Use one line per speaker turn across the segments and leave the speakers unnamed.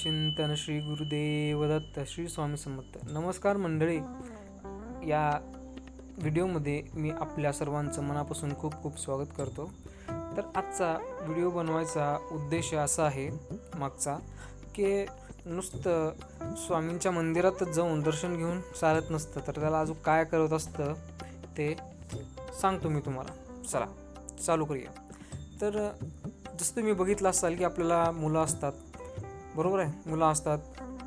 चिंतन श्री गुरुदेव दत्त श्री स्वामी समर्थ. नमस्कार मंडळी, या व्हिडिओमध्ये मी आपल्या सर्वांचं मनापासून खूप खूप स्वागत करतो. तर आजचा व्हिडिओ बनवायचा उद्देश असा आहे मागचा, की नुसतं स्वामींच्या मंदिरातच जाऊन दर्शन घेऊन चालत नसतं, तर त्याला अजून काय करत असतं ते सांगतो मी तुम्हाला. चला चालू करूया. तर जसं तुम्ही बघितलं असाल की आपल्याला मुलं असतात, बरोबर आहे. मुलं असतात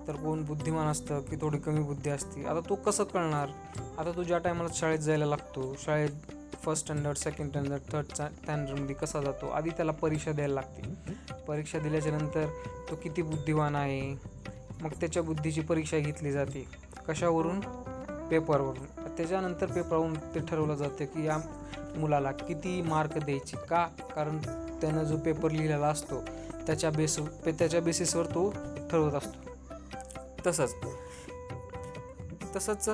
तर कोण बुद्धिमान असतं की थोडी कमी बुद्धी असते. आता तो कसं कळणार? आता तो ज्या टायमाला शाळेत जायला लागतो, शाळेत first standard, second standard, third स्टँडर्डमध्ये कसा जातो, आधी त्याला परीक्षा द्यायला लागते. परीक्षा दिल्याच्यानंतर तो किती बुद्धिवान आहे, मग त्याच्या बुद्धीची परीक्षा घेतली जाते. कशावरून? पेपरवरून. त्याच्यानंतर पेपरवरून ते ठरवलं जातं की या मुलाला किती मार्क द्यायचे. का? कारण त्यानं जो पेपर लिहिलेला असतो त्याच्या बेसिसवर तो ठरवत असतो. तसंच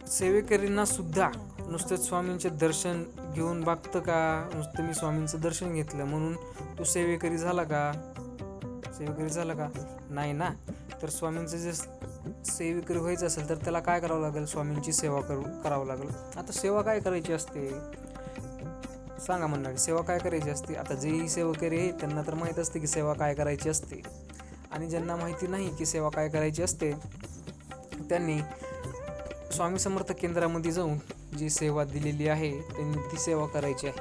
सेवेकरींना सुद्धा नुसतं स्वामींचे दर्शन घेऊन बघतं का? नुसतं मी स्वामींचं दर्शन घेतलं म्हणून तो सेवेकरी झाला का? नाही ना. तर स्वामींचं जे सेवेकरी व्हायचं असेल तर त्याला काय करावं लागेल? स्वामींची सेवा करावं लागेल. आता सेवा काय करायची असते सांगा मंडळी? सेवा काय करायची असते? आता जेही सेवेकरी आहे त्यांना तर माहीत असते की सेवा काय करायची असते, आणि ज्यांना माहिती नाही की सेवा काय करायची असते त्यांनी स्वामी समर्थ केंद्रामध्ये जाऊन जी सेवा दिलेली आहे त्यांनी ती सेवा करायची आहे.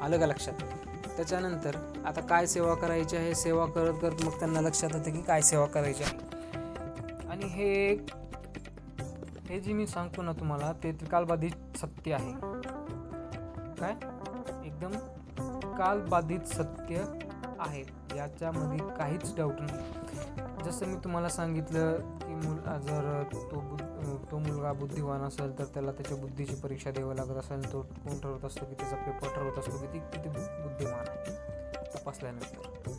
आलं का लक्षात? त्याच्यानंतर आता काय सेवा करायची आहे, सेवा करत करत मग त्यांना लक्षात येतं की काय सेवा करायची आहे. आणि हे जे मी सांगतो ना तुम्हाला, ते त्रिकालबाधित सत्य आहे. काय? एकदम कालबाधित सत्य आहे, याच्यामध्ये काहीच डाऊट नाही. जसं मी तुम्हाला सांगितलं की जर तो मुलगा बुद्धिवान असेल तर त्याला त्याच्या बुद्धीची परीक्षा द्यावी लागत असेल. तो कोण ठरवत असतो की त्याचा पेपर ठरवत असतो की ती किती बुद्धिमान आहे तपासल्यानंतर.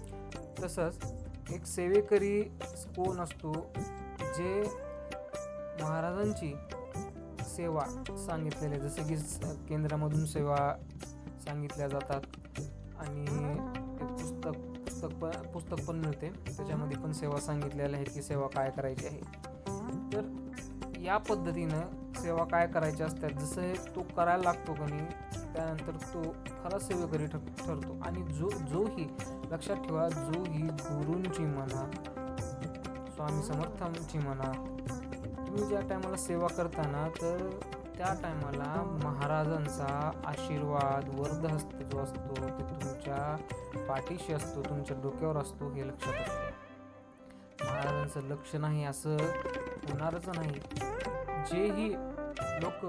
तसंच एक सेवेकरी कोण असतो? जे महाराजांची सेवा सांगितलेली, जसं की केंद्रामधून सेवा सांगितल्या जातात आणि एक पुस्तक पण मिळते, त्याच्यामध्ये पण सेवा सांगितलेल्या आहेत की सेवा काय करायची आहे. तर या पद्धतीनं सेवा काय करायची असतात, जसं तो करायला लागतो का नाही, त्यानंतर तो खरा सेवेकरी ठरतो. आणि जोही लक्षात ठेवा, जोही गुरूंची म्हणा, स्वामी समर्थांची म्हणा, तुम्ही ज्या टायमाला सेवा करताना तर त्या टायमाला महाराजांचा आशीर्वाद, वरदहस्त जो असतो ते तुमच्या पाठीशी असतो, तुमच्या डोक्यावर असतो, हे लक्षात असतं. महाराजांचं लक्ष नाही असं होणारच नाही. जेही लोक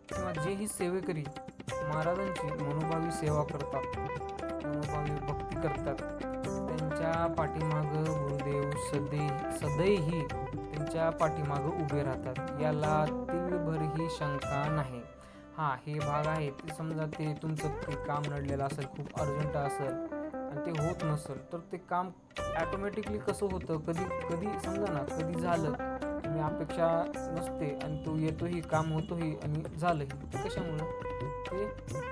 किंवा जेही सेवेकरी महाराजांची मनोभावी सेवा करतात, मनोभावी भक्ती करतात, त्यांच्या पाठीमागं गुरुदेव सदैही त्यांच्या मागं उभे राहतात. याला तिळभरही शंका नाही. हे भाग आहे, ते समजा ते तुमचं ते काम नडलेलं असेल, खूप अर्जंट असेल आणि ते होत नसेल, तर ते काम ॲटोमॅटिकली कसं होतं, कधी समजा ना, कधी झालं, तुम्ही अपेक्षा नसते आणि तो येतोही, काम होतोही आणि झालंही. कशामुळं? ते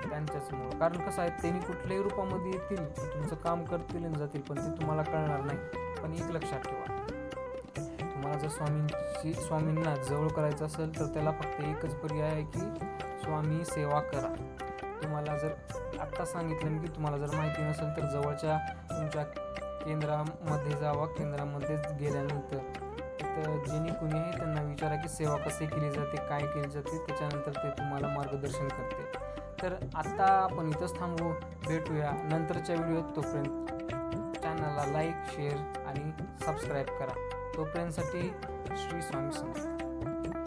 त्यांच्याचमुळं. कारण कसं आहे, त्यांनी कुठल्याही रूपामध्ये येतील, तुमचं काम करतील आणि जातील, पण ते तुम्हाला कळणार नाही. पण एक लक्षात ठेवा, तुम्हाला जर स्वामींना जवळ करायचं असेल तर त्याला फक्त एकच पर्याय आहे की स्वामी सेवा करा. तुम्हाला जर आत्ता सांगितलं मी की तुम्हाला जर माहिती नसेल तर जवळच्या तुमच्या केंद्रामध्ये जावा. केंद्रामध्ये गेल्यानंतर तिथं जेणे कुणी आहे त्यांना विचारा की सेवा कशी केली जाते, काय केली जाते, त्याच्यानंतर ते तुम्हाला मार्गदर्शन करते. तर आत्ता आपण इथंच थांबू, भेटूया नंतरच्या व्हिडिओत. तोपर्यंत चॅनलला लाईक, शेअर आणि सबस्क्राईब करा. तोपर्यंतसाठी श्री स्वामी समर्थ.